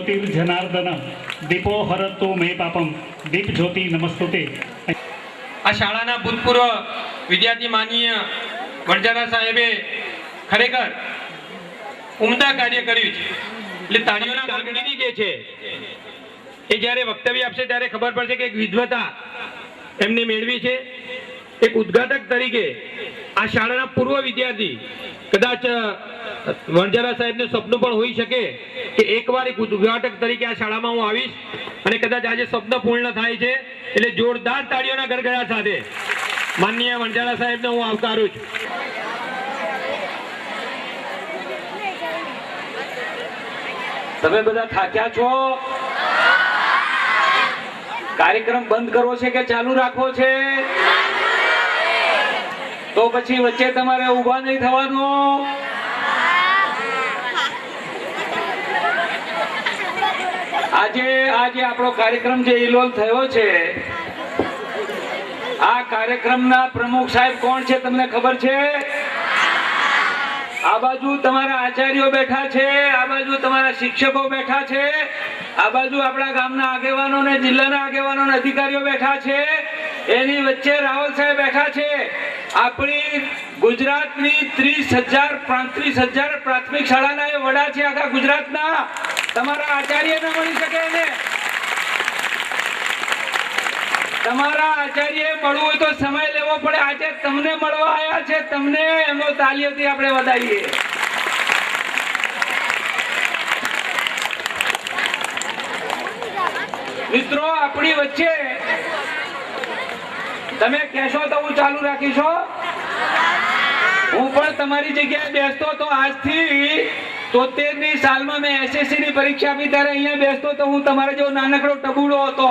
જ્યોતિર્જનાર્દન દીપો હરતો મે પાપમ દીપ જ્યોતિ નમસ્તુતે। આ શાળાના ભૂતપૂર્વ વિદ્યાર્થી માનનીય વણજારા સાહેબે ખરેખર ઉમદા કાર્ય કર્યું છે, એટલે તાળીઓના ગણગણી જે છે એ જ્યારે વક્તવ્ય આપશે ત્યારે ખબર પડશે કે એક વિદ્વતા એમને મેળવી છે। એક ઉદ્ઘાટક તરીકે આ શાળાના પૂર્વ વિદ્યાર્થી કદાચ વણજારા સાહેબનું સપનું પણ હોઈ શકે કે એકવાર એક ઉદ્ઘાટક તરીકે આ શાળામાં હું આવીશ, અને કદાચ આજે સપનું પૂર્ણ થાય છે। એટલે જોરદાર તાળીઓના ગડગડાટ સાથે માનનીય વણજારા સાહેબને હું આવકારું છું। તમે બધા થાક્યા છો? કાર્યક્રમ બંધ કરવો છે કે ચાલુ રાખવો છે? તો પછી વચ્ચે તમારે ઊભા નહીં થવાનું। આજે આપણો કાર્યક્રમ જે ઇલોલ થયો છે, આ કાર્યક્રમના પ્રમુખ સાહેબ કોણ છે તમને ખબર છે? આ બાજુ તમારા આચાર્યો બેઠા છે, આ બાજુ તમારા શિક્ષકો બેઠા છે, આ બાજુ આપણા ગામના આગેવાનો ને જિલ્લાના આગેવાનો ને અધિકારીઓ બેઠા છે, એની વચ્ચે રાવલ સાહેબ બેઠા છે। આપણી ગુજરાતની 30,000 પ્રાથમિક શાળાના એ વડા છે આખા ગુજરાતના। તમારા આચાર્ય ન મળી શકે એને, તમારા આચાર્ય મળવું હોય તો સમય લેવો પડે। આજે તમને મળવા આવ્યા છે, તમને એમનો તાલીઓથી આપણે વધાવીએ। મિત્રો આપણી વચ્ચે તમે કહેશો તો હું ચાલુ રાખીશો। હું પણ તમારી જગ્યાએ બેસતો તો આજથી 73ની સાલમાં મેં એસએસસી ની પરીક્ષા આપી ત્યારે અહીંયા બેસતો તો હું તમારા જેવો નાનકડો ટબુડો હતો,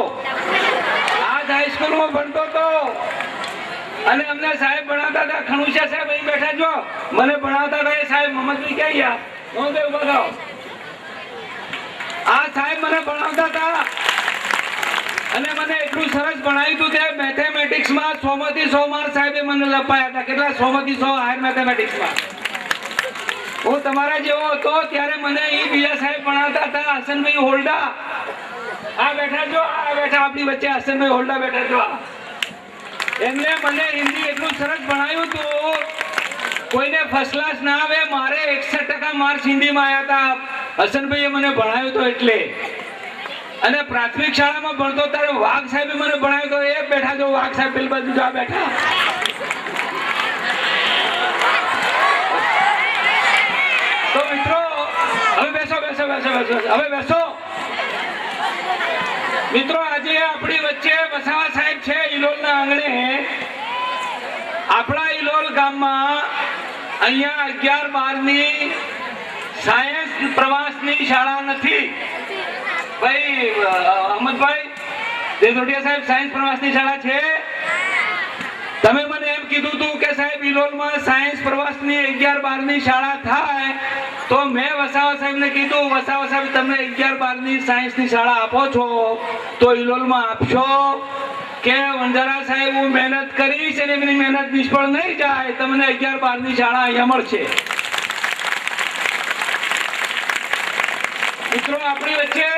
આજ હાઈસ્કૂલમાં ભણતો હતો, અને અમને સાહેબ ભણાવતા હતા। ખણુસિયા સાહેબ અહીં બેઠા છો, મને ભણાવતા હતા એ સાહેબ મોહમ્મદભાઈ ક્યાં ગયા? મોહમ્મદભાઈ ઉભા થાઓ। આ સાહેબ મને ભણાવતા હતા અને મને એટલું સરસ ભણાવ્યું હતું કે મેથેમેટિક્સમાં 100 માંથી 100 માર્ક સાહેબે મને લપાયા હતા। કેટલા? 100 માંથી 100 હાયર મેથેમેટિક્સમાં। હું તમારા જેવો હતો ત્યારે મને એ બીજા સાહેબ ભણાવતા હતા, હસનભાઈ હોલ્ડા। આ બેઠા છો, આ બેઠા આપણી વચ્ચે હસનભાઈ હોલ્ડા બેઠા છો। એમને મને હિન્દી એટલું સરસ ભણાવ્યું હતું, કોઈને ફર્સ્ટ ક્લાસ ના આવે, મારે 61% માર્ક્સ હિન્દીમાં આવ્યા હતા। હસનભાઈએ મને ભણાવ્યું હતું એટલે। અને પ્રાથમિક શાળામાં ભણતો ત્યારે વાઘ સાહેબે મને ભણાવ્યો તો, એ બેઠા છો વાઘ સાહેબ પેલી બાજુ આ બેઠા। તો મિત્રો હવે બેસો હવે બેસો। મિત્રો આજે આપણી વચ્ચે વસાવા સાહેબ છે ઇલોલના આંગણે। આપણા ઇલોલ ગામમાં અહીંયા 11-12ની સાયન્સ પ્રવાસની શાળા નથી ભાઈ। અહમદભાઈ દેસોટિયા સાહેબ, સાયન્સ પ્રવાસની શાળા છે? તમે મને એમ કીધું હતું કે સાહેબ ઇલોલમાં સાયન્સ પ્રવાસની 11-12ની શાળા થાય, તો મેં વસાવા સાહેબને કીધું, વસાવા સાહેબ તમને 11-12ની સાયન્સની શાળા આપો છો તો ઇલોલમાં આપશો? કે વણજારા સાહેબ હું મહેનત કરીશ અને એમની મહેનત નિષ્ફળ નહીં જાય, તમને 11-12ની શાળા અહીંયા મળશે। મિત્રો આપણી વચ્ચે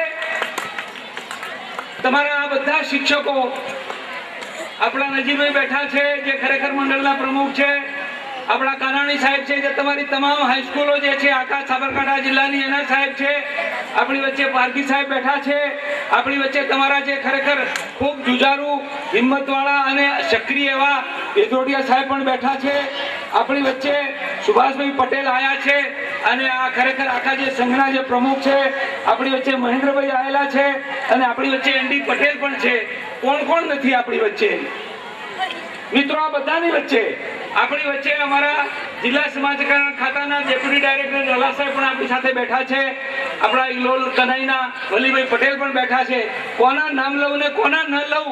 તમારા આ બધા શિક્ષકો, આપણા નજીભાઈ બેઠા છે જે ખરેખર મંડળના પ્રમુખ છે, આપણા કાનાણી સાહેબ છે જે તમારી તમામ હાઈસ્કૂલો જે છે આખા સાબરકાંઠા જિલ્લાની એના સાહેબ છે, આપણી વચ્ચે પારકી સાહેબ બેઠા છે, આપણી વચ્ચે તમારા જે ખરેખર ખૂબ જુજારુ, હિંમતવાળા અને સક્રિય એવા દેસોટિયા સાહેબ પણ બેઠા છે, આપણી વચ્ચે સુભાષભાઈ પટેલ આયા છે, અને આ ખરેખર આખા જે સંઘના જે પ્રમુખ છે, આપણી વચ્ચે મહેન્દ્રભાઈ આવેલા છે, અને આપણી વચ્ચે એનડી પટેલ પણ છે। કોણ કોણ નથી આપણી વચ્ચે? મિત્રો આ બધાની વચ્ચે આપણી વચ્ચે અમારા જિલ્લા સમાજ કલ્યાણ ખાતાના ડેપ્યુટી ડાયરેક્ટર ઝાલા સાહેબ પણ આપણી સાથે બેઠા છે, આપણા ઇલોલ કનાઈના વલીભાઈ પટેલ પણ બેઠા છે। કોના નામ લઉં ને કોના ન લઉં?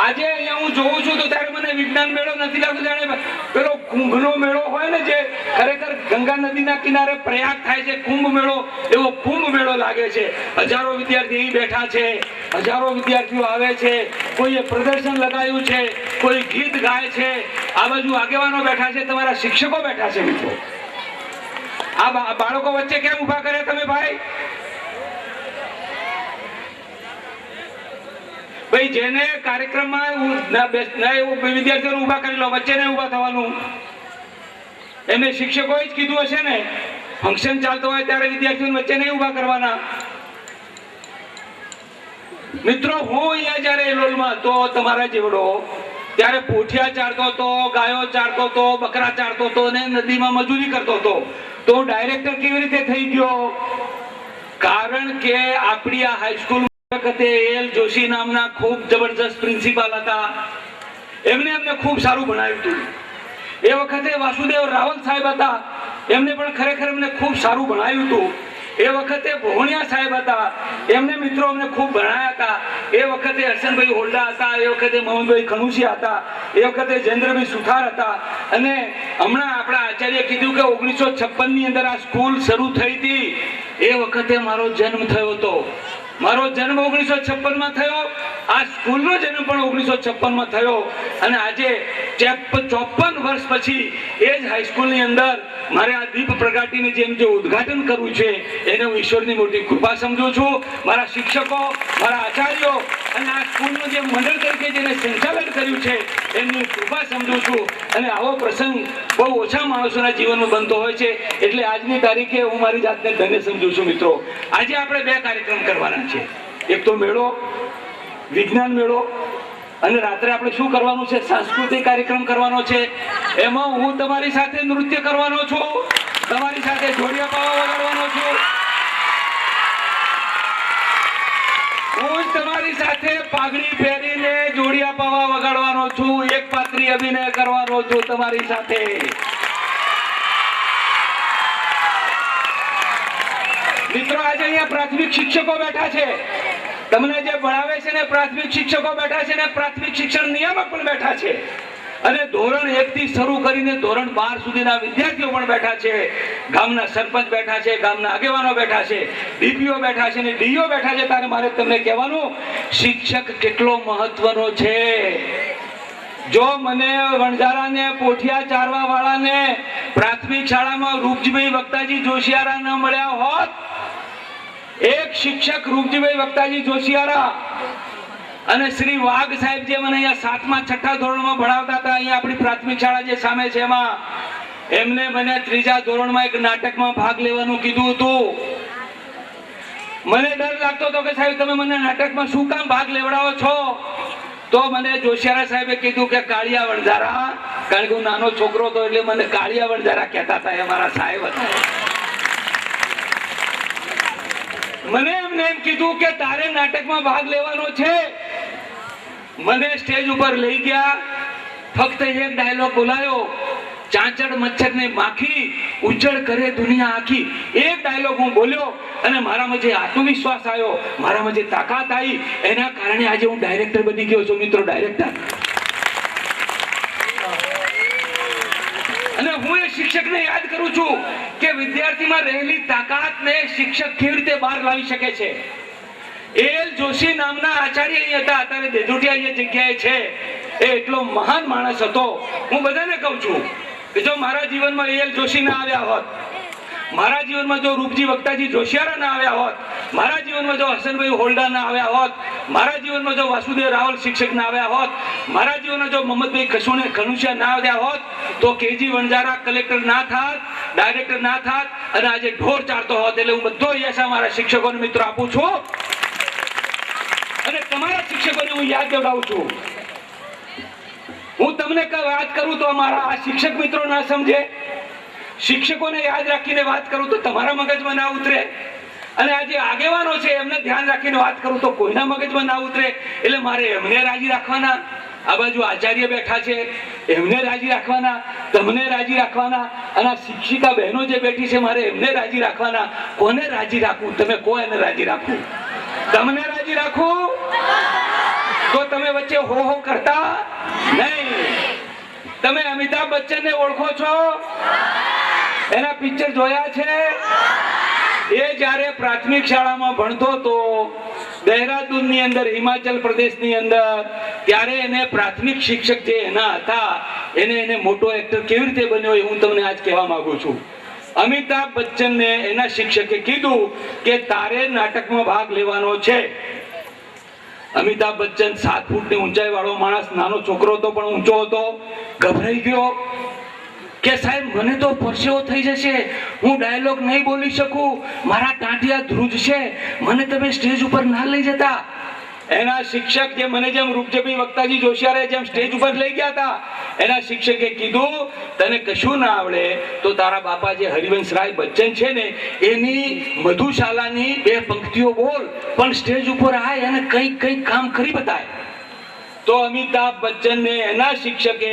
આજે અહીંયા હું જોઉં છું તો ત્યારે મને વિજ્ઞાન મેળો નથી લાગતો, જાણે પેલો કુંભનો મેળો હોય ને જે ખરેખર ગંગા નદીના કિનારે પ્રયાગ થાય છે, કુંભ મેળો, એવો કુંભ મેળો લાગે છે। હજારો વિદ્યાર્થી અહીં બેઠા છે, હજારો વિદ્યાર્થીઓ આવે છે, કોઈએ પ્રદર્શન લગાવ્યું છે, કોઈ ગીત ગાય છે, આ બાજુ આગેવાનો બેઠા છે, તમારા શિક્ષકો બેઠા છે। મિત્રો આ બાળકો વચ્ચે કેમ ઉભા કર્યા તમે ભાઈ? ભાઈ જેને કાર્યક્રમમાં વિદ્યાર્થીઓને ઊભા કરી લો, વચ્ચે નહીં ઊભા થવાનું. એમને શિક્ષકોએ જ કીધું હશે ને, ફંક્શન ચાલતો હોય ત્યારે વિદ્યાર્થીઓને વચ્ચે નહીં ઊભા કરવાના. મિત્રો, હું અહીંયા જયારે એલોલમાં હતો તમારા જેવડો, ત્યારે પોઠિયા ચારતો હતો, ગાયો ચારતો હતો, બકરા ચારતો હતો અને નદીમાં મજૂરી કરતો હતો. તો ડાયરેક્ટર કેવી રીતે થઈ ગયો? કારણ કે આપણી આ હાઈસ્કૂલ વખતે એલ જોશી નામના ખૂબ જબરજસ્ત પ્રિન્સિપાલ હતા. એમને ખૂબ સારું ભણાવ્યું હતું. એ વખતે વાસુદેવ રાવલ સાહેબ હતા, એમને પણ ખરેખર એમને ખૂબ સારું ભણાવ્યું હતું. એ વખતે ભોણિયા સાહેબ હતા, એમને મિત્રો અમને ખૂબ ભણાયા હતા. એ વખતે હરસનભાઈ હોલ્ડા હતા, એ વખતે મોહનભાઈ ખણુસિયા હતા, એ વખતે જયેન્દ્રભાઈ સુથાર હતા. અને હમણાં આપણા આચાર્ય કીધું કે 1956 ની અંદર આ સ્કૂલ શરૂ થઈ હતી. એ વખતે મારો જન્મ થયો હતો. મારો જન્મ 1956 માં થયો, આ સ્કૂલનો જન્મ પણ 1956 માં થયો. અને આજે 54 વર્ષ પછી એ જ હાઈસ્કૂલની અંદર મારે આ દીપ પ્રગટીને જે ઉદ્ઘાટન કરવું છે, એને હું ઈશ્વરની મોટી કૃપા સમજું છું. મારા શિક્ષકો, મારા આચાર્યો અને આ સ્કૂલનું જે મંડળ તરીકે જેને સંચાલન કર્યું છે, એમની કૃપા સમજું છું. અને આવો પ્રસંગ બહુ ઓછા માણસોના જીવનમાં બનતો હોય છે. એટલે આજની તારીખે હું મારી જાતને ધન્ય સમજું છું. મિત્રો, આજે આપણે 2 કાર્યક્રમ કરવાના છે. એક તો મેળો, વિજ્ઞાન મેળો, અને રાત્રે આપણે શું કરવાનું છે? સાંસ્કૃતિક કાર્યક્રમ કરવાનો છે. એમાં હું તમારી સાથે નૃત્ય કરવાનો છું, તમારી સાથે જોડિયા પાવા વગાડવાનો છું, હું તમારી સાથે પાઘડી પહેરીને જોડિયા પાવા વગાડવાનો છું, એક પાત્રી અભિનય કરવાનો છું તમારી સાથે. મિત્રો, આજે અહીંયા પ્રાથમિક શિક્ષકો બેઠા છે, તમને જે ભણાવે છે ને પ્રાથમિક શિક્ષકો બેઠા છે ને પ્રાથમિક શિક્ષણ નિયામક પણ બેઠા છે. અને ધોરણ 1 થી શરૂ કરીને ધોરણ 12 સુધીના વિદ્યાર્થીઓ પણ બેઠા છે. ગામના સરપંચ બેઠા છે, ગામના આગેવાનો બેઠા છે, ડીપીઓ બેઠા છે ને ડીઓ બેઠા છે. ત્યારે મારે તમને કહેવાનું, શિક્ષક કેટલો મહત્વનો છે. જો મને વણઝારાને પોઠિયા ચારવા વાળાને પ્રાથમિક શાળામાં રૂપજીભાઈ વક્તાજી જોશિયારા ન મળ્યા હોત, એક શિક્ષક રૂપજીભાઈ વક્તાજી જોશિયારા અને શ્રી વાઘ સાહેબ જે મને અહીંયા 7મા 6ઠા ધોરણમાં ભણાવતા હતા, અહીંયા આપણી પ્રાથમિક શાળા જે સામે છે એમાં, એમને મને 3જા ધોરણમાં એક નાટકમાં ભાગ લેવાનું કીધું હતું. મને ડર લાગતો હતો કે સાહેબ તમે મને નાટકમાં શું કામ ભાગ લેવડાવો છો? તો મને જોશિયારા સાહેબે કીધું કે કાળિયા વણઝારા, કારણ કે હું નાનો છોકરો હતો એટલે મને કાળિયા વણઝારા કહેતા હતા, એ મારા સાહેબ હતા. મને એમને એમ કીધું કે તારે નાટકમાં ભાગ લેવાનો છે. મને સ્ટેજ ઉપર લઈ ગયા, ફક્ત એક ડાયલોગ બોલાયો, ચાંચડ મચ્છરને માખી ઉજ્જડ કરે દુનિયા આખી. એક ડાયલોગ હું બોલ્યો અને મારામાં જે આત્મવિશ્વાસ આવ્યો, મારામાં જે તાકાત આવી, એના કારણે આજે હું ડાયરેક્ટર બની ગયો છું. મિત્રો, ડાયરેક્ટર. અને હું એ શિક્ષકને યાદ કરું છું કે વિદ્યાર્થીમાં રહેલી તાકાતને શિક્ષક કેવી રીતે બહાર લાવી શકે છે. એલ જોશી નામના આચાર્ય અહીં હતા, અત્યારે દેજોટિયા એ જગ્યાએ છે. એ એટલો મહાન માણસ હતો. હું બધાને કહું છું કે જો મારા જીવનમાં એલ જોશી ના આવ્યા હોત, મારા જીવનમાં જો રૂપજી વક્તાજી જોશિયારા ના આવ્યા હોત, મારા જીવનમાં જો હસનભાઈ હોલ્ડા ના આવ્યા હોત, મારા જીવનમાં જો વાસુદેવ રાવલ શિક્ષક ના આવ્યા હોત, મારા જીવનમાં જો મોહમ્મદભાઈ ખણુસિયા ના આવ્યા હોત, તો કેજી વણઝારા કલેક્ટર ના થાત, ડાયરેક્ટર ના થાત અને આજે ઢોર ચારતો હોત. એટલે હું બધો યશ મારા શિક્ષકોને મિત્રો આપું છું અને તમારા શિક્ષકોને હું યાદ દેવડાવું છું. હું તમને વાત કરું તો અમારા આ શિક્ષક મિત્રો ના સમજે, શિક્ષકોને યાદ રાખીને વાત કરું તો તમારા મગજમાં ના ઉતરે, અને આ જે આગેવાનો છે એમને ધ્યાન રાખીને વાત કરું તો કોઈના મગજમાં ના ઉતરે. એટલે મારે એમને રાજી રાખવાના, આ બાજુ આચાર્ય બેઠા છે એમને રાજી રાખવાના, તમને રાજી રાખવાના, અને આ શિક્ષિકા બહેનો જે બેઠી છે મારે એમને રાજી રાખવાના. કોને રાજી રાખવું? તમે કહો એને રાજી રાખવું. તમને રાજી રાખવું તો તમે વચ્ચે હો હો કરતા નહીં. તમે અમિતાભ બચ્ચનને ઓળખો છો? એના પિક્ચર જોયા છે? એ જ્યારે પ્રાથમિક શાળામાં ભણતો હતો દહેરાદૂનની અંદર, હિમાચલ પ્રદેશની અંદર, ત્યારે એને પ્રાથમિક શિક્ષક જે એના હતા એને મોટો એક્ટર કેવી રીતે બન્યો એ હું તમને આજ કહેવા માંગુ છું. અમિતાભ બચ્ચનને એના શિક્ષકે કીધું કે તારે નાટકમાં ભાગ લેવાનો છે. અમિતાભ બચ્ચન 7 ફૂટની ઊંચાઈ વાળો માણસ, નાનો છોકરો હતો પણ ઊંચો હતો, ગભરાઈ ગયો કે સાહેબ મને તો પરસેવો થઈ જશે, હું ડાયલોગ નહીં બોલી શકું, મારા ટાંટિયા ધ્રુજશે, મને તમે સ્ટેજ ઉપર ના લઈ જતા. એના શિક્ષક જે મને જેમ રૂપજબી વક્તાજી જોશિયારે જેમ સ્ટેજ ઉપર લઈ ગયા હતા, એના શિક્ષકે કીધું તને કશું ના આવડે તો તારા બાપા જે હરિવંશરાય બચ્ચન છે ને એની મધુશાલાની 2 પંક્તિઓ બોલ, પણ સ્ટેજ ઉપર આય અને કંઈક કામ કરી બતાય. તો અમિતાભ બચ્ચનને એના શિક્ષકે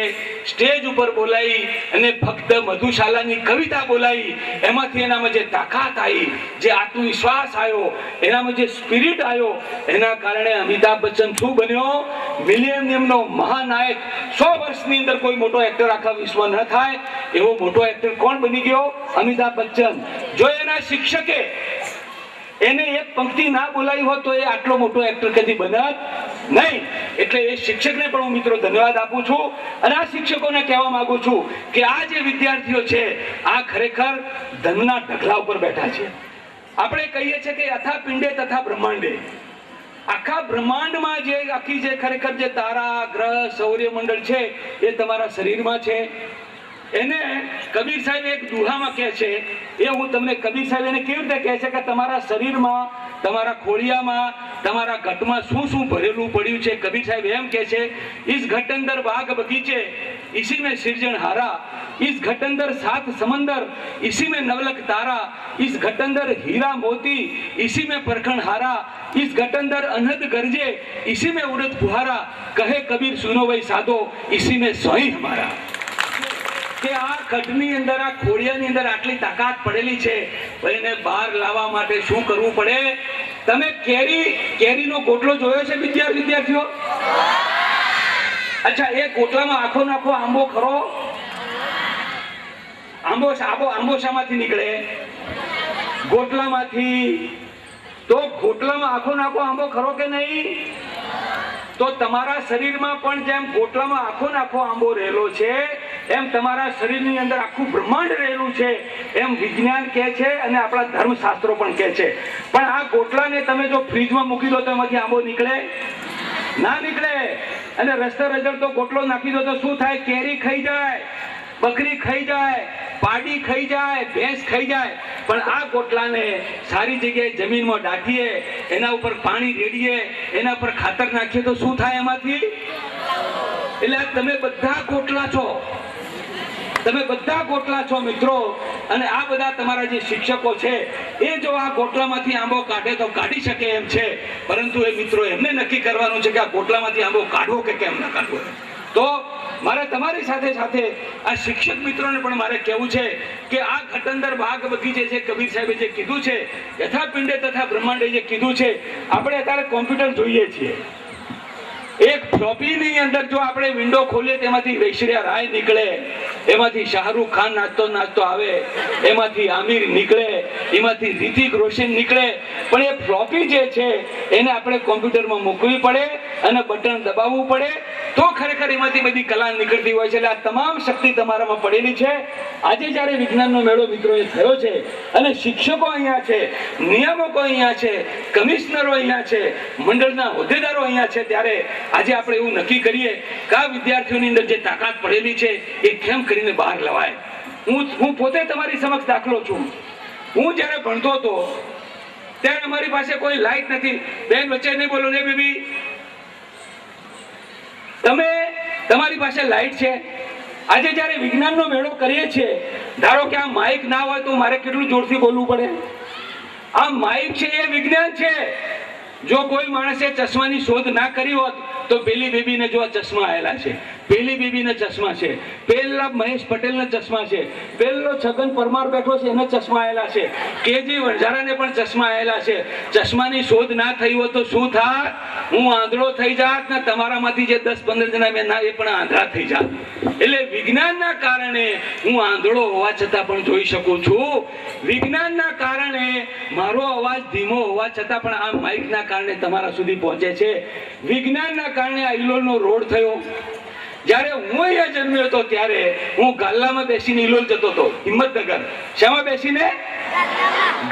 સ્ટેજ ઉપર બોલાવી અને ફક્ત મધુશાલાની કવિતા બોલાવી. એમાંથી એનામાં જે તાકાત આવી, જે આત્મવિશ્વાસ આવ્યો, એનામાં જે સ્પિરિટ આવ્યો, એના કારણે અમિતાભ બચ્ચન શું બન્યો? મિલેનિયમનો મહાનાયક. 100 વર્ષની અંદર કોઈ મોટો એક્ટર આખા વિશ્વ ન થાય એવો મોટો એક્ટર કોણ બની ગયો? અમિતાભ બચ્ચન. જો એના શિક્ષકે એને 1 પંક્તિ ના બોલાવી હોત તો એ આટલો મોટો એક્ટર કદી બનત નહીં. એટલે એ શિક્ષકને પણ હું મિત્રો ધન્યવાદ આપું છું અને આ શિક્ષકોને કહેવા માંગુ છું કે આ જે વિદ્યાર્થીઓ છે આ ખરેખર ધનના ઢગલા ઉપર બેઠા છે. આપણે કહીએ છીએ કે યથા પિંડે તથા બ્રહ્માંડે. આખા બ્રહ્માંડમાં જે આખી જે ખરેખર જે તારા, ગ્રહ, સૌર્યમંડળ છે એ તમારા શરીરમાં છે. એને કબીર સાહેબ એક દુહામાં કહે છે, એ હું તમને કબીર સાહેબ એને કેવી રીતે કહે છે કે તમારા શરીરમાં, તમારા ખોળિયામાં, તમારા ઘટમાં શું શું ભરેલું પડ્યું છે. કબીર સાહેબ એમ કહે છે, ઇસ ઘટ અંદર બાગ બગીચે इसी में सृजन हारा, इस घट अंदर 7 समंदर इसी में नवलक तारा, इस घट अंदर हीरा मोती इसी में परखण हारा, इस घट अंदर अनहद गरजे इसी में उड़द फुहारा, कहे कबीर सुनो वही साधो इसी में सोई हमारा. કે આ ઘટની અંદર, આ ખોડિયાની અંદર આટલી તાકાત પડેલી છે, એને બહાર લાવવા માટે શું કરવું પડે? તમે કેરીનો ગોટલો જોયો છે વિદ્યાર્થીઓ? અચ્છા, એ ગોટલામાં આખો નાખો આંબો ખરો? આંબો શામાંથી નીકળે? ગોટલામાંથી. તો ગોટલામાં આખો નાખો આંબો ખરો કે નહીં? તો તમારા શરીરમાં પણ જેમ ગોટલામાં આખો નાખો આંબો રહેલો છે, એમ તમારા શરીરની અંદર આખું બ્રહ્માંડ રહેલું છે, એમ વિજ્ઞાન કહે છે અને આપણા ધર્મશાસ્ત્રો પણ કહે છે. પણ આ ગોટલાને તમે જો ફ્રીજમાં મૂકી દો તો એમાંથી આંબો નીકળે? ના નીકળે. અને રસ્તે રજડતો ગોટલો નાખી દો તો શું થાય? કેરી ખાઈ જાય, બકરી ખાઈ જાય, પાડી ખાઈ જાય, ભેંસ ખાઈ જાય. પણ આ ગોટલાને સારી જગ્યાએ જમીનમાં દાટીએ, એના ઉપર પાણી રેડીએ, એના પર ખાતર નાખીએ તો શું થાય એમાંથી? એટલે તમે બધા ગોટલા છો, તમે બધા ગોટલા છો મિત્રો. અને આ બધા તમારા જે શિક્ષકો છે એ જો આ ગોટલામાંથી આંબો કાઢે તો કાઢી શકે એમ છે, પરંતુ એ મિત્રો એમને નક્કી કરવાનું છે કે આ ગોટલામાંથી આંબો કાઢવો કે કેમ ના કાઢવો. તો મારે તમારી સાથે સાથે આ શિક્ષક મિત્રોને પણ મારે કહેવું છે કે આ ઘટંદર બાગ બગીચે છે, કબીર સાહેબે જે કીધું છે, યથા પિંડે તથા બ્રહ્માંડે જે કીધું છે, આપણે અત્યારે કોમ્પ્યુટર જોઈએ છીએ. એક ફ્લોપીની અંદર જો આપણે વિન્ડો ખોલીએ તેમાંથી ઐશ્વર્યા રાય નીકળે, એમાંથી શાહરૂખ ખાન નાચતો આવે, એમાંથી આમિર નીકળે, એમાંથી રિતિક રોશન નીકળે. પણ એ ફ્લોપી જે છે એને આપણે કોમ્પ્યુટરમાં મૂકવી પડે અને બટન દબાવવું પડે તો ખરેખર એમાંથી બધી કલા નીકળતી હોય છે. એટલે આ તમામ શક્તિ તમારામાં પડેલી છે. આજે જ્યારે વિજ્ઞાનનો મેળો મિત્રો એ થયો છે અને શિક્ષકો અહીંયા છે, નિયામકો અહીંયા છે, કમિશનરો અહીંયા છે, મંડળના હોદ્દેદારો અહીંયા છે, ત્યારે આજે આપણે એવું નક્કી કરીએ કે આ વિદ્યાર્થીઓની અંદર જે તાકાત પડેલી છે એ કેમ કરીને બહાર લવાય. હું પોતે તમારી સમક્ષ દાખલો છું. હું જ્યારે ભણતો હતો ત્યારે અમારી પાસે કોઈ લાઈટ નથી. બેન વચ્ચે નહીં બોલો ને બેબી. તમારી પાસે લાઈટ છે. આજે જ્યારે વિજ્ઞાનનો મેળો કરીએ છીએ, ધારો કે આ માઇક ના હોય તો મારે કેટલું જોરથી બોલવું પડે? આ માઇક છે એ વિજ્ઞાન છે. જો કોઈ માણસે ચશ્માની શોધ ના કરી હોત તો પેલી બેબીને જો આ ચશ્મા આવેલા છે, પેલી બેબીને ચશ્મા છે, પેલા મહેશ પટેલને ચશ્મા છે, પેલો છગન પરમાર બેઠો છે એને ચશ્મા આવેલા છે, કેજી વણઝારાને પણ ચશ્મા આવેલા છે. ચશ્માની શોધ ના થઈ હોત તો શું થાત? હું આંધળો થઈ જાત ને તમારામાંથી જે 10-15 જણા મેં ના એ પણ આંધળા થઈ જાત. એટલે વિજ્ઞાનના કારણે હું આંધળો હોવા છતાં પણ જોઈ શકું છું. વિજ્ઞાનના કારણે મારો અવાજ ધીમો હોવા છતાં પણ આ માઇકના કારણે તમારા સુધી પહોંચે છે. વિજ્ઞાનના કારણે આ ઇલોલનો રોડ થયો. જ્યારે હું અહીંયા જન્મ્યો હતો ત્યારે હું ગાલ્લામાં બેસીને ઇલોલ જતો હતો, હિંમતનગર. શામાં બેસીને?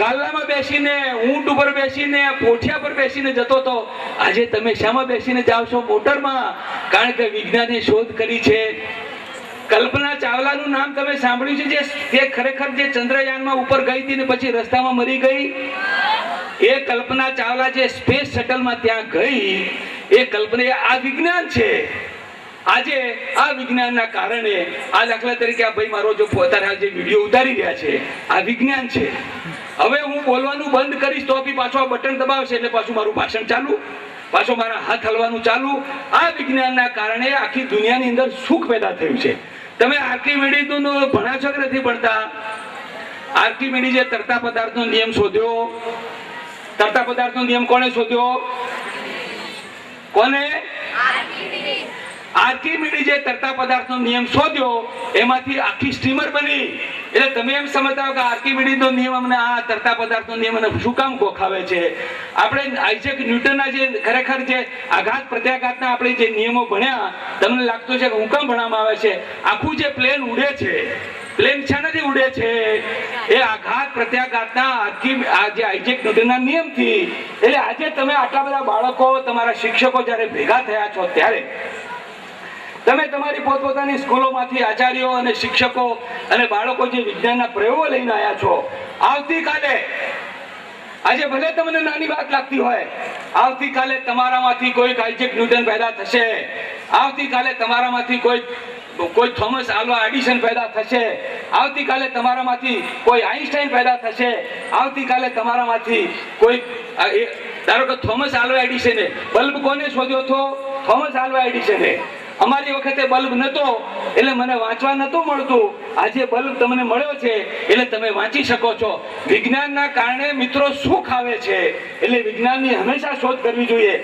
ગાલ્લામાં બેસીને, ઊંટ ઉપર બેસીને, પોઠિયા પર બેસીને જતો હતો. આજે તમે શામાં બેસીને જાઓ છો? મોટરમાં. કારણ કે વિજ્ઞાને શોધ કરી છે. કલ્પના ચાવલાનું નામ તમે સાંભળ્યું છે? જે ખરેખર જે ચંદ્રયાનમાં ઉપર ગઈ હતી ને પછી રસ્તામાં મરી ગઈ, એ કલ્પના ચાવલા જે સ્પેસ શટલમાં ત્યાં ગઈ, એ કલ્પના, આ વિજ્ઞાન છે. આજે આ વિજ્ઞાનના કારણે, આ દાખલા તરીકે આ ભાઈ મારો જો પોતાના જે વિડીયો ઉતારી રહ્યા છે, આ વિજ્ઞાન છે. હવે હું બોલવાનું બંધ કરીશ તો બી પાછો આ બટન દબાવશે એટલે પાછું મારું ભાષણ ચાલુ, પાછો મારા હાથ હલવાનું ચાલુ. આ વિજ્ઞાનના કારણે આખી દુનિયાની અંદર સુખ પેદા થયું છે. તમે આર્કિમિડીઝનું ભણ્યા છો કે નથી ભણતા? આર્કિમિડીઝે તરતા પદાર્થનો નિયમ શોધ્યો. તરતા પદાર્થનો નિયમ કોણે શોધ્યો? કોને? આર્કિમિડીઝે તરતા પદાર્થનો નિયમ શોધ્યો, એમાંથી આખી સ્ટીમર બની. એટલે તમે એમ સમજતા હો કે આર્કિમિડીઝનો નિયમ અમને આ તરતા પદાર્થનો નિયમ મને શું કામ ગોખાવે છે? આપણે આઇઝેક ન્યૂટનના જે ખરેખર જે આઘાત પ્રત્યાઘાતના આપણે જે નિયમો ભણ્યા, તમને લાગતું છે કે હું કામ ભણવામાં આવે છે? આખું જે પ્લેન ઉડે છે, પ્લેન શાનાથી ઉડે છે? એ આઘાત પ્રત્યાઘાતના આ જે આઇઝેક ન્યૂટનના નિયમથી. એટલે આજે તમે આટલા બધા બાળકો, તમારા શિક્ષકો જ્યારે ભેગા થયા છો ત્યારે તમે તમારી પોતપોતાની સ્કૂલોમાંથી આચાર્યો અને શિક્ષકો અને બાળકો જે વિજ્ઞાનના પ્રયોગો લઈને આવ્યા છો, આવતીકાલે, આજે ભલે તમને નાની વાત લાગતી હોય, આવતીકાલે તમારામાંથી કોઈ આઇઝેક ન્યૂટન પેદા થશે. આવતીકાલે તમારામાંથી કોઈ થોમસ આલ્વા એડિસન પેદા થશે. આવતીકાલે તમારામાંથી કોઈ આઈન્સ્ટાઈન પેદા થશે. આવતીકાલે તમારામાંથી કોઈ, ધારો કે થોમસ આલ્વા એડિસને બલ્બ કોને શોધ્યો હતો? થોમસ આલ્વા એડિસને. અમારી વખતે બલ્બ નતો એટલે મને વાંચવા નતું મળતું. આજે બલ્બ તમને મળ્યો છે એટલે તમે વાંચી શકો છો. વિજ્ઞાનના કારણે મિત્રો સુખ આવે છે. એટલે વિજ્ઞાનની હંમેશા શોધ કરવી જોઈએ.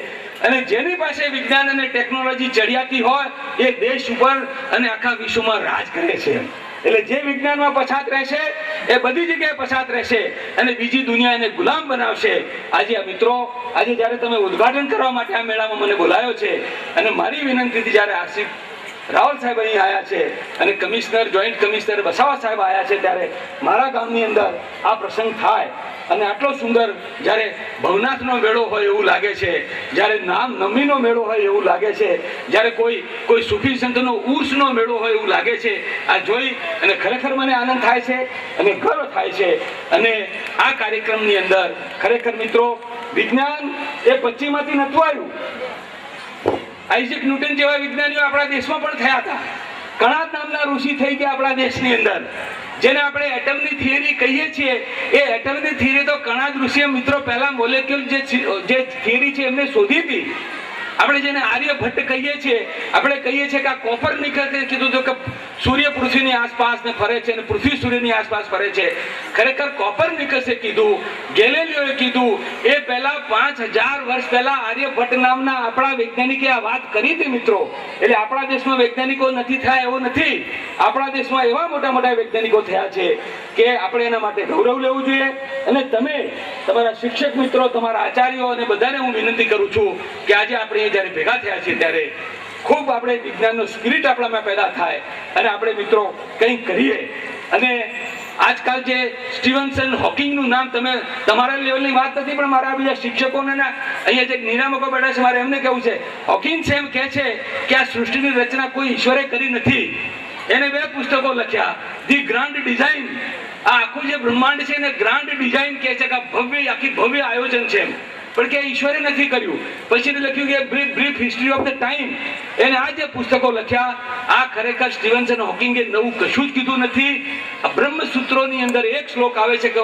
અને જેની પાસે વિજ્ઞાન અને ટેકનોલોજી ચડિયાતી હોય એ દેશ ઉપર અને આખા વિશ્વમાં રાજ કરે છે. એટલે જે વિજ્ઞાનમાં પછાત રહેશે એ બધી જગ્યાએ પછાત રહેશે અને બીજી દુનિયા એને ગુલામ બનાવશે. આજે આ મિત્રો, આજે જ્યારે તમે ઉદ્ઘાટન કરવા માટે આ મેળામાં મને બોલાયો છે અને મારી વિનંતીથી જ્યારે આસિફ રાવલ સાહેબ અહીં આવ્યા છે અને કમિશનર, જોઈન્ટ કમિશનર વસાવા સાહેબ આવ્યા છે, ત્યારે મારા ગામની અંદર આ પ્રસંગ થાય અને આટલો સુંદર, જ્યારે ભવનાથનો મેળો હોય એવું લાગે છે, જ્યારે નમીનો મેળો હોય એવું લાગે છે, જ્યારે કોઈ સુફી સંતનો ઉર્સનો મેળો હોય એવું લાગે છે. આ જોઈ અને ખરેખર મને આનંદ થાય છે અને ગર્વ થાય છે. અને આ કાર્યક્રમની અંદર ખરેખર મિત્રો, વિજ્ઞાન એ પશ્ચિમમાંથી નતું આવ્યું. આઇઝેક ન્યૂટન જેવા વિજ્ઞાનીઓ આપણા દેશમાં પણ થયા હતા. કણાદ નામના ઋષિ થઈ ગયા આપણા દેશની અંદર, જેને આપણે એટમની થિયરી કહીએ છીએ. એ એટમની થિયરી તો કણાદ ઋષિએ મિત્રો પહેલા મોલેક્યુલ જે થિયરી છે એમને શોધી હતી. આપણે જેને આર્યભટ્ટ કહીએ છીએ, આપણે કહીએ છીએ કે આ કોપરનિકસે કીધું હતું કે સૂર્ય પૃથ્વીની આસપાસ ને ફરે છે અને પૃથ્વી સૂર્યની આસપાસ ફરે છે. ખરેખર કોપરનિકસે કીધું, ગેલેલિયોએ કીધું. એ પહેલા 5000 વર્ષ પહેલા આર્યભટ્ટ નામના આપણા વૈજ્ઞાનિકે આ વાત કરી હતી મિત્રો. એટલે આપણા દેશમાં વૈજ્ઞાનિકો નથી થયા એવું નથી. આપણા દેશમાં એવા મોટા મોટા વૈજ્ઞાનિકો થયા છે કે આપણે એના માટે ગૌરવ લેવું જોઈએ. અને તમે, તમારા શિક્ષક મિત્રો, તમારા આચાર્યો અને બધાને હું વિનંતી કરું છું કે આજે આપણે જ્યારે ભેગા થયા છીએ ત્યારે ખૂબ આપણે વિજ્ઞાનનો સ્પિરિટ આપણામાં પેદા થાય અને આપણે મિત્રો કંઈક કરીએ. અને આજકાલ જે સ્ટીવન્સન હોકિંગનું નામ, તમે તમારા લેવલની વાત નથી પણ મારા બીજા શિક્ષકોને અહીંયા જે નિયામકો બેઠા છે, મારે એમને કહેવું છે, હોકિંગ્સ એમ કહે છે કે આ સૃષ્ટિની રચના કોઈ ઈશ્વરે કરી નથી. એને 2 પુસ્તકો લખ્યા, ધી ગ્રાન્ડ ડિઝાઇન. આ આખું જે બ્રહ્માંડ છે એને ગ્રાન્ડ ડિઝાઇન કહે છે કે આખી ભવ્ય આયોજન છે એમ, પણ કે ઈશ્વરે નથી કર્યું. પછી લખ્યું કે brief history of the time. એને આ જે પુસ્તકો લખ્યા, આ ખરેખર સ્ટીવન્સન હોકિંગે નવું કશું જ કીધું નથી. આ બ્રહ્મસૂત્રોની અંદર એક શ્લોક આવે છે કે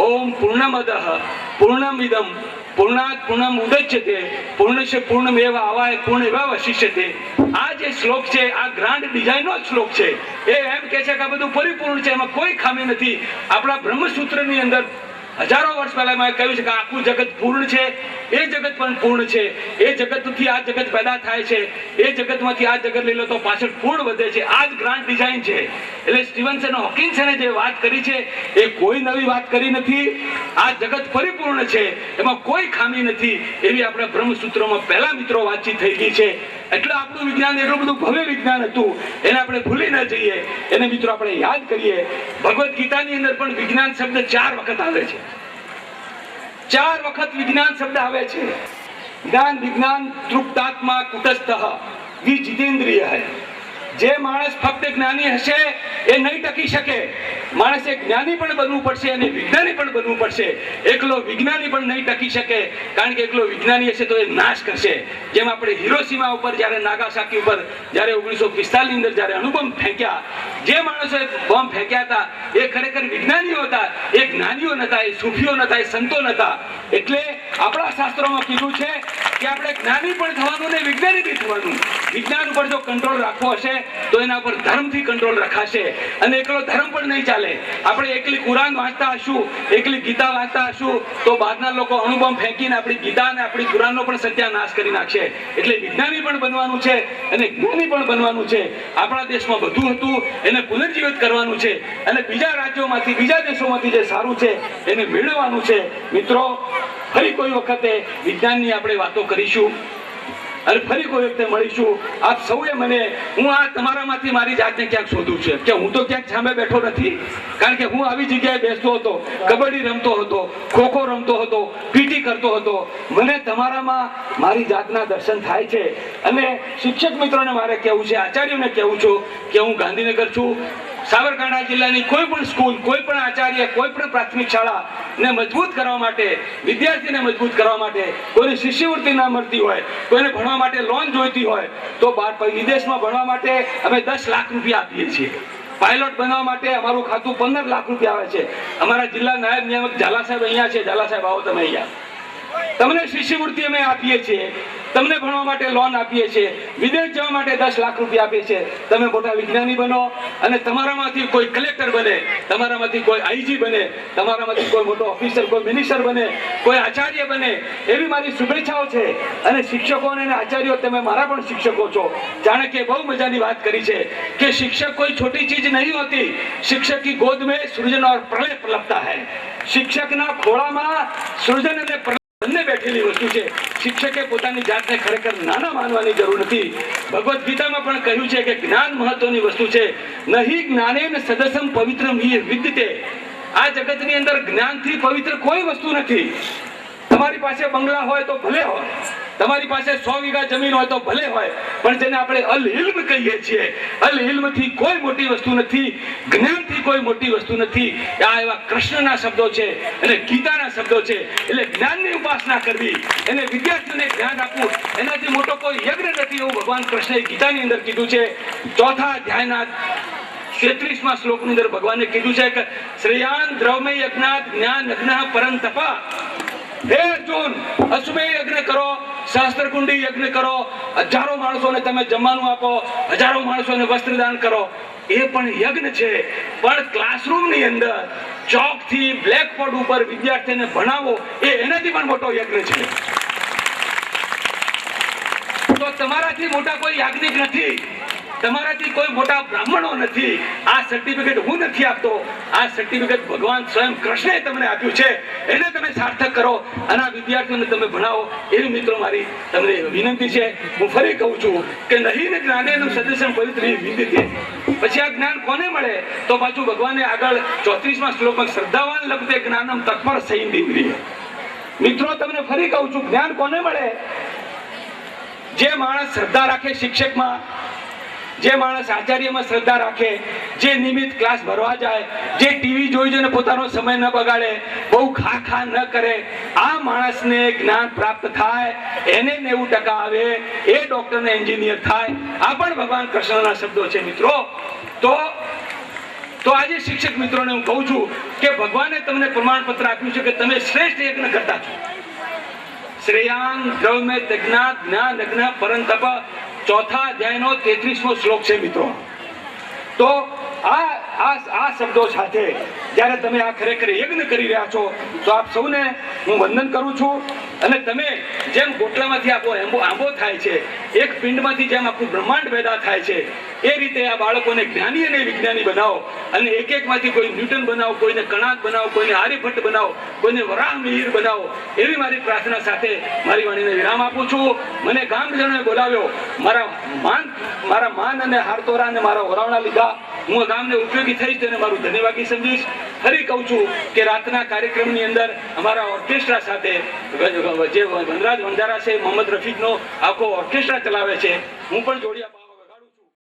ઓમ પૂર્ણમદઃ પૂર્ણમિદમ પૂર્ણાત પૂર્ણમ ઉદચ્યતે પૂર્ણસ્ય પૂર્ણમેવ આવાય પૂર્ણમેવાવશિષ્યતે. આ જે શ્લોક છે આ ગ્રાન્ડ ડિઝાઇનનો જ શ્લોક છે. એ એમ કહે છે કે આ બધું પરિપૂર્ણ છે, એમાં કોઈ ખામી નથી. આપણા બ્રહ્મસૂત્રની અંદર હજારો વર્ષ પહેલા મેં કહ્યું છે કે આખું જગત પૂર્ણ છે, એ જગત પણ પૂર્ણ છે, એ જગતથી આ જગત પેદા થાય છે, એ જગતમાંથી આ જગત લઈ લો તો પાછળ પૂર્ણ વધે છે. આ જ ગ્રાન્ડ ડિઝાઇન છે. એટલે સ્ટીવન્સન હોકિન્સને જે વાત કરી છે એ કોઈ નવી વાત કરી નથી. આ જગત પરિપૂર્ણ છે, એમાં કોઈ ખામી નથી, એવી આપણે બ્રહ્મસૂત્રોમાં પહેલા મિત્રો વાતચીત થઈ ગઈ છે. એટલે આપણું વિજ્ઞાન એટલું બધું ભવ્ય વિજ્ઞાન હતું, એને આપણે ભૂલી ન જઈએ, એને મિત્રો આપણે યાદ કરીએ. ભગવદ્ ગીતાની અંદર પણ વિજ્ઞાન શબ્દ 4 વખત આવે છે. 4 વખત વિજ્ઞાન શબ્દ આવે છે. જ્ઞાન વિજ્ઞાન તૃપ્તાત્મા કુટસ્થ વિજિતેન્દ્રિય હૈ. જે માણસ ફક્ત જ્ઞાની હશે એ નહીં ટકી શકે. માણસે જ્ઞાની પણ બનવું પડશે અને વિજ્ઞાની પણ બનવું પડશે. એકલો વિજ્ઞાની પણ નહીં ટકી શકે, કારણ કે એકલો વિજ્ઞાની હશે તો એ નાશ કરશે. જેમ આપણે હિરોશીમા ઉપર જ્યારે નાગાસાકી ઉપર જ્યારે 1945 ની અંદર જ્યારે અણુબોમ્બ ફેંક્યા, જે માણસોએ બોમ્બ ફેંક્યા હતા એ ખરેખર વિજ્ઞાનીઓ હતા, એ જ્ઞાનીઓ નતા, એ સૂફીઓ નતા, એ સંતો નતા. એટલે આપણા શાસ્ત્રોમાં કીધું છે કે આપણે જ્ઞાની પણ થવાનું ને વિજ્ઞાની બી થવાનું. વિજ્ઞાન ઉપર જો કંટ્રોલ રાખવો હશે તો એના પર ધર્મથી કંટ્રોલ રખાશે, અને એકલો ધર્મ પણ નહીં ચાલે. આપણે એકલી કુરાન વાંચતા હશું, એકલી ગીતા વાંચતા હશું તો બહારના લોકો અણુબોમ્બ ફેંકીને આપણી ગીતા અને આપણી કુરાનનો પણ સત્યાનાશ કરી નાખશે. એટલે વિજ્ઞાની પણ બનવાનું છે અને જ્ઞાની પણ બનવાનું છે. આપણા દેશમાં બધું હતું એને પુનર્જીવિત કરવાનું છે, અને બીજા રાજ્યોમાંથી, બીજા દેશોમાંથી જે સારું છે એને મેળવવાનું છે. મિત્રો, ફરી કોઈ વખતે વિજ્ઞાનની આપણે વાતો કરીશું અને ફરી કોઈ વખતે મળીશું. આપ સૌએ મને, હું આ તમારામાંથી મારી જાતને ક્યાંક શોધું છે કે હું તો ક્યાંક સામે બેઠો નથી, કારણ કે હું આવી જગ્યાએ બેસતો હતો, કબડ્ડી રમતો હતો, ખોખો રમતો હતો, પીટી કરતો હતો. મને તમારામાં મારી જાતના દર્શન થાય છે. અને શિક્ષક મિત્રોને મારે કહેવું છે, આચાર્યોને કહેવું છું કે હું ગાંધીનગર છું. સાબરકાંઠા જિલ્લાની કોઈ પણ સ્કૂલ, કોઈ પણ આચાર્ય, કોઈ પણ પ્રાથમિક શાળાને મજબૂત કરવા માટે, વિદ્યાર્થીને મજબૂત કરવા માટે, કોઈને શિષ્યવૃત્તિ ના મળતી હોય, કોઈને ભણવા માટે લોન જોઈતી હોય તો વિદેશમાં ભણવા માટે અમે 10 લાખ રૂપિયા આપીએ છીએ. પાયલોટ બનવા માટે અમારું ખાતું 15 લાખ રૂપિયા આવે છે. અમારા જિલ્લા નાયબ નિયામક ઝાલા સાહેબ અહીંયા છે. ઝાલા સાહેબ આવો તમે અહીંયા. તમને શિષ્યવૃત્તિ અમે આપીએ છીએ, તમને ભણવા માટે લોન આપીએ છીએ, વિદેશ જવા માટે 10 લાખ રૂપિયા આપીએ છીએ. તમે મોટા વિજ્ઞાની બનો અને તમારામાંથી કોઈ કલેક્ટર બને, તમારામાંથી કોઈ આઈજી બને, તમારામાંથી કોઈ મોટો ઓફિસર, કોઈ મિનિસ્ટર બને, કોઈ આચાર્ય બને, એવી મારી શુભેચ્છાઓ છે. અને શિક્ષકોને અને આચાર્યો, તમે મારા પણ શિક્ષકો છો. ચાણક્યે બહુ મજાની વાત કરી છે કે શિક્ષક કોઈ છોટી ચીજ નહીં હોતી, શિક્ષક की गोद में सृजन और प्रलय पलपता है. શિક્ષકના ખોળામાં સૃજન અને બંને બેઠેલી વસ્તુ છે. શિક્ષકે પોતાની જાતને ખરેખર નાના માનવાની જરૂર નથી. ભગવદ્ ગીતામાં પણ કહ્યું છે કે જ્ઞાન મહત્વની વસ્તુ છે. નહીં જ્ઞાનેન સદસમ પવિત્રમ હિ વિદ્યતે. આ જગતની અંદર જ્ઞાનથી પવિત્ર કોઈ વસ્તુ નથી. તમારી પાસે બંગલા હોય તો ભલે હોય, તમારી પાસે 100 વીઘા જમીન હોય તો ભલે હોય, પણ જેને આપણે અલ ઇલ્મ કહીએ છીએ, અલ ઇલ્મથી કોઈ મોટી વસ્તુ નથી, જ્ઞાનથી કોઈ મોટી વસ્તુ નથી. આ એવા કૃષ્ણના શબ્દો છે અને ગીતાના શબ્દો છે. એટલે જ્ઞાનની ઉપાસના કરવી, એને વિદ્યાર્થીઓને જ્ઞાન આપવું, એનાથી મોટો કોઈ યજ્ઞ નથી, એવું ભગવાન કૃષ્ણએ ગીતાની અંદર કીધું છે. 4થા અધ્યાયના 33મા શ્લોકની અંદર ભગવાને કીધું છે કે શ્રેયાન દ્રવમય યજ્ઞાત જ્ઞાન યજ્ઞ પરંતપા. હે અર્જુન, અશ્વમેય યજ્ઞ કરો, સહસ્ત્રકુંડી યજ્ઞ કરો, હજારો માણસોને તમે જમવાનું આપો, હજારો માણસોને વસ્ત્રદાન કરો, એ પણ યજ્ઞ છે. પણ ક્લાસરૂમની અંદર ચોકથી બ્લેકબોર્ડ ઉપર વિદ્યાર્થીને ભણાવો, એ એનાથી પણ મોટો યજ્ઞ છે. તો તમારાથી મોટા કોઈ યાજ્ઞિક નથી, તમારાથી કોઈ મોટા બ્રાહ્મણો નથી. આ સર્ટિફિકેટ હું નથી આપતો, આ સર્ટિફિકેટ ભગવાન સ્વયં કૃષ્ણએ તમને આપ્યું છે. એને તમે સાર્થક કરો અને આ વિદ્યાર્થીઓને તમે ભણાવો, એવી મિત્રો મારી તમને વિનંતી છે. હું ફરી કહું છું કે નહીં ને જ્ઞાનેનું સદસ્ય પવિત્ર વિદ્યતે. પછી આ જ્ઞાન કોને મળે? તો પાછું ભગવાને આગળ 34મા શ્લોકમાં શ્રદ્ધાવાન લભતે જ્ઞાનમ તત્પર સંયમિન્દ્રિય. મિત્રો તમને ફરી કહું છું, જ્ઞાન કોને મળે? જે માણસ શ્રદ્ધા રાખે શિક્ષકમાં, જે માણસ આચાર્યમાં શ્રદ્ધા રાખે, જે નિયમિત ક્લાસ ભરવા જાય, જે ટીવી જોઈ જોઈને પોતાનો સમય ન બગાડે, બહુ ખા ન કરે, આ માણસને જ્ઞાન પ્રાપ્ત થાય. એને 90% આવે, એ ડોક્ટર ને એન્જિનિયર થાય. આ પણ ભગવાન કૃષ્ણના શબ્દો છે મિત્રો. તો આજે શિક્ષક મિત્રોને હું કહું છું કે ભગવાને તમને પ્રમાણપત્ર આપ્યું છે કે તમે શ્રેષ્ઠ યજ્ઞ કરતા છો. શ્રેયાન દ્રવ્ય તજ્ઞાત જ્ઞાન યજ્ઞ પરંતપ. 4થા અધ્યાયનો 33મો શ્લોક છે મિત્રો. તો આ શબ્દો સાથે જ્યારે તમે આ ખરેખર યજ્ઞ કરી રહ્યા છો તો આપ સૌને હું વંદન કરું છું. અને તમે જેમ ગોટલામાંથી આંબો થાય છે, એક પિંડમાંથી જેમ આખું બ્રહ્માંડ પેદા થાય છે, એ રીતે આ બાળકોને જ્ઞાની અને વિજ્ઞાની બનાવો. અને એક એકમાંથી કોઈ ન્યૂટન બનાવો, કોઈને કણાદ બનાવો, કોઈને આર્યભટ્ટ બનાવો, કોઈને વરાહ મિહિર બનાવો, એવી મારી પ્રાર્થના સાથે મારી વાણીને વિરામ આપું છું. મને ગામજનોએ બોલાવ્યો, મારા માન અને હારતોરા અને મારા ઓરાવણા લીધા. હું આ ગામને ઉપયોગી થઈશ તેને મારું ધન્યવાદ સમજીશ. ફરી કહું છું કે રાતના કાર્યક્રમની અંદર અમારા ઓર્કેસ્ટ્રા સાથે જે વનરાજ વંજારા છે, મોહમ્મદ રફીકનો આખો ઓર્કેસ્ટ્રા ચલાવે છે, હું પણ જોડી